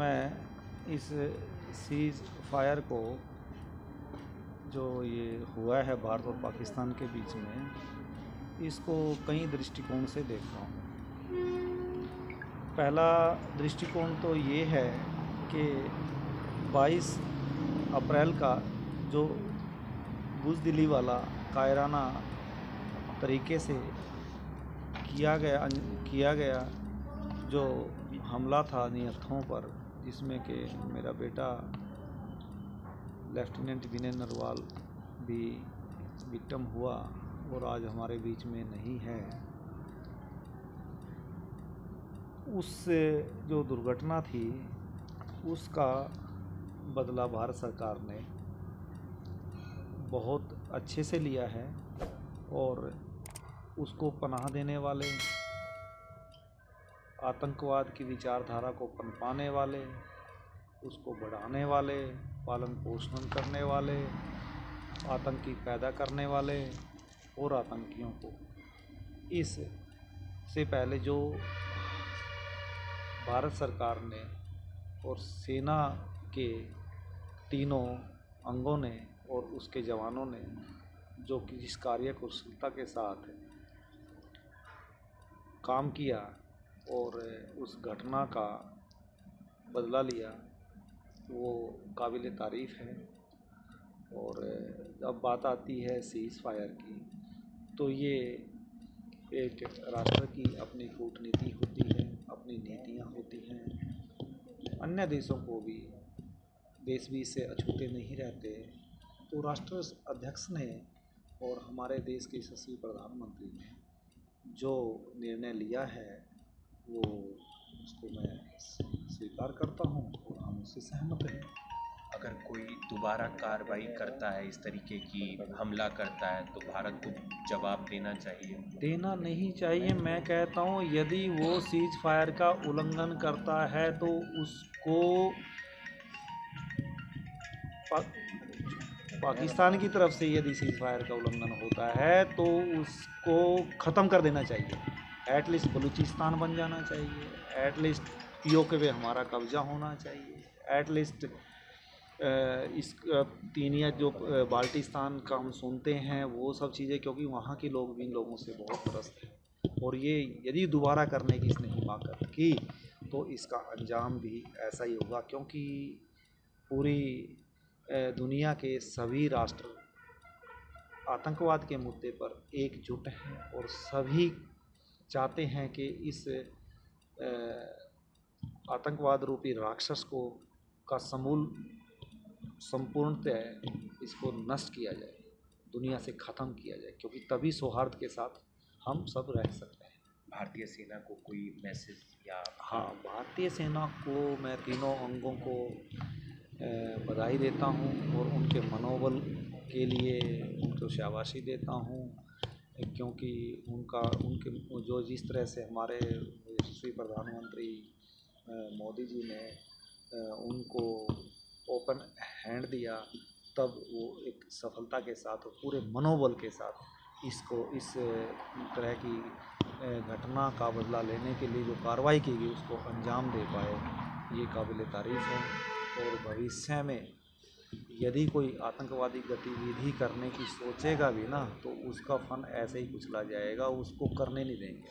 मैं इस seize fire को जो ये हुआ है भारत और पाकिस्तान के बीच में, इसको कई दृष्टिकोण से देख रहा हूँ। पहला दृष्टिकोण तो ये है कि 22 अप्रैल का जो बुज़दिली वाला कायराना तरीके से किया गया जो हमला था निहत्थों पर, जिसमें कि मेरा बेटा लेफ्टिनेंट विनय नरवाल भी विक्टिम हुआ और आज हमारे बीच में नहीं है। उससे जो दुर्घटना थी उसका बदला भारत सरकार ने बहुत अच्छे से लिया है और उसको पनाह देने वाले, आतंकवाद की विचारधारा को पनपाने वाले, उसको बढ़ाने वाले, पालन पोषण करने वाले, आतंकी पैदा करने वाले और आतंकियों को इस से पहले जो भारत सरकार ने और सेना के तीनों अंगों ने और उसके जवानों ने जो कि जिस कार्य कुशलता के साथ काम किया और उस घटना का बदला लिया, वो काबिल तारीफ़ है। और अब बात आती है सीज़ फायर की, तो ये एक राष्ट्र की अपनी कूटनीति होती है, अपनी नीतियाँ होती हैं। अन्य देशों को भी देश भी इससे अछूते नहीं रहते। तो राष्ट्र अध्यक्ष ने और हमारे देश के यशस्वी प्रधानमंत्री ने जो निर्णय लिया है वो उसको मैं स्वीकार करता हूँ और हम उससे सहमत हैं। अगर कोई दोबारा कार्रवाई करता है, इस तरीके की हमला करता है, तो भारत को जवाब देना चाहिए? देना नहीं चाहिए। मैं कहता हूँ यदि वो सीज फायर का उल्लंघन करता है तो उसको पाकिस्तान की तरफ से यदि सीज फायर का उल्लंघन होता है तो उसको ख़त्म कर देना चाहिए। एटलीस्ट बलूचिस्तान बन जाना चाहिए, एटलीस्ट पीओके पे हमारा कब्जा होना चाहिए, एटलीस्ट इस तीनिया जो बाल्टिस्तान का हम सुनते हैं वो सब चीज़ें, क्योंकि वहाँ के लोग भी इन लोगों से बहुत त्रस्त हैं। और ये यदि दोबारा करने की इसने हिमाकत की तो इसका अंजाम भी ऐसा ही होगा, क्योंकि पूरी दुनिया के सभी राष्ट्र आतंकवाद के मुद्दे पर एकजुट हैं और सभी चाहते हैं कि इस आतंकवाद रूपी राक्षस को का संपूर्णतः इसको नष्ट किया जाए, दुनिया से ख़त्म किया जाए, क्योंकि तभी सौहार्द के साथ हम सब रह सकते हैं। भारतीय सेना को कोई मैसेज या? हाँ, भारतीय सेना को मैं तीनों अंगों को बधाई देता हूँ और उनके मनोबल के लिए उनको शाबाशी देता हूँ, क्योंकि उनके जो जिस तरह से हमारे यशस्वी प्रधानमंत्री मोदी जी ने उनको ओपन हैंड दिया, तब वो एक सफलता के साथ और पूरे मनोबल के साथ इसको इस तरह की घटना का बदला लेने के लिए जो कार्रवाई की गई उसको अंजाम दे पाए, ये काबिल तारीफ़ है। और भविष्य में यदि कोई आतंकवादी गतिविधि करने की सोचेगा भी ना तो उसका फन ऐसे ही कुचला जाएगा, उसको करने नहीं देंगे।